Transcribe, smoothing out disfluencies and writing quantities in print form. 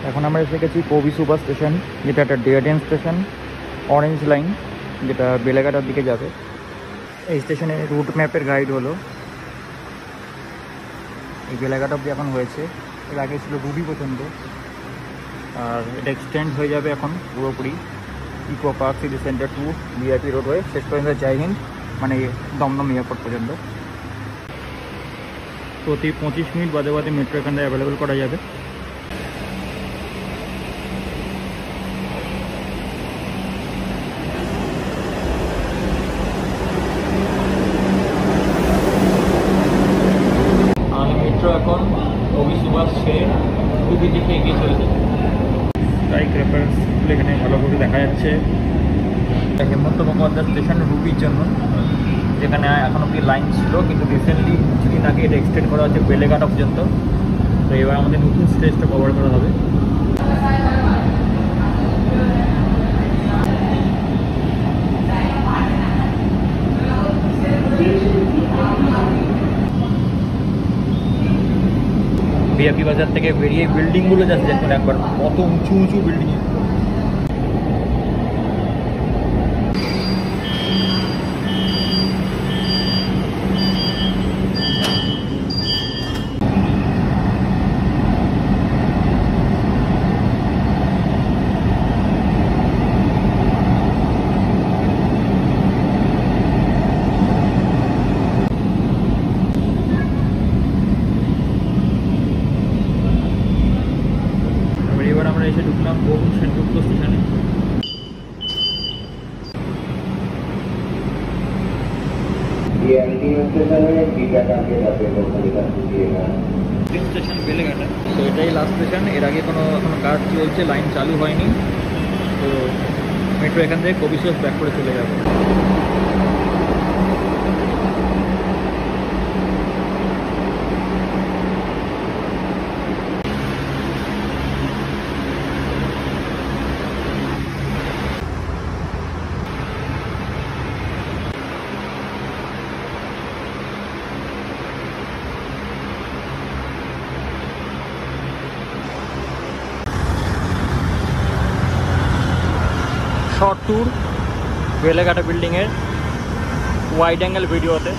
এখন আমরা এসে গেছি কবি সুপার স্টেশন, যেটা একটা dead and station, orange line, যেটা বেলেঘাটার দিকে যাবে। এই স্টেশনে রুট ম্যাপের গাইড হলো এই বেলেঘাটা অব্দি এখন হয়েছে। এর আগে ছিল রুবি পর্যন্ত, আর এটা এক্সটেন্ড হয়ে যাবে এখন পুরোপুরি Eco Park City Centre to VIP road হয়ে শেষ পর্যন্ত জয় হিন্দ, মানে দমদম এয়ারপোর্ট পর্যন্ত। প্রতি 25 মিনিট বাদে বাদে মেট্রো এখান থেকে অ্যাভেলেবেল করা যাবে। মেট্রো এখন কবি সুভাষ ছেড়ে রুবির দিকে এগিয়ে চলেছে। স্ট্রাইক রেফারেন্স এখানে ভালোভাবে দেখা যাচ্ছে। হেমন্ত মুখোপাধ্যায় স্টেশন রুবির জন্য, যেখানে এখন অব্দি লাইন ছিল, কিন্তু রিসেন্টলি কিছুদিন আগে এটা এক্সটেন্ড করা হচ্ছে বেলেঘাটা পর্যন্ত। তো এবার আমাদের নতুন স্টেজটা কভার করা হবে। ভিআইপি বাজার থেকে বেরিয়ে বিল্ডিংগুলো যাচ্ছে, দেখুন একবার কত উঁচু উঁচু বিল্ডিং। এবার আমরা এসে ঢুকলাম বহুন সেনগুপ্ত স্টেশনে। স্টেশন বেলেঘাটা, তো এটাই লাস্ট স্টেশন। এর আগে কোনো এখনো কাজ চলছে, লাইন চালু হয়নি। তো মেট্রো এখান থেকে কবি সুভাষ ব্যাক করে চলে যাবে। শর্ট ট্যুর বেলেঘাটা বিল্ডিংয়ের ওয়াইড অ্যাঙ্গেল ভিডিওতে।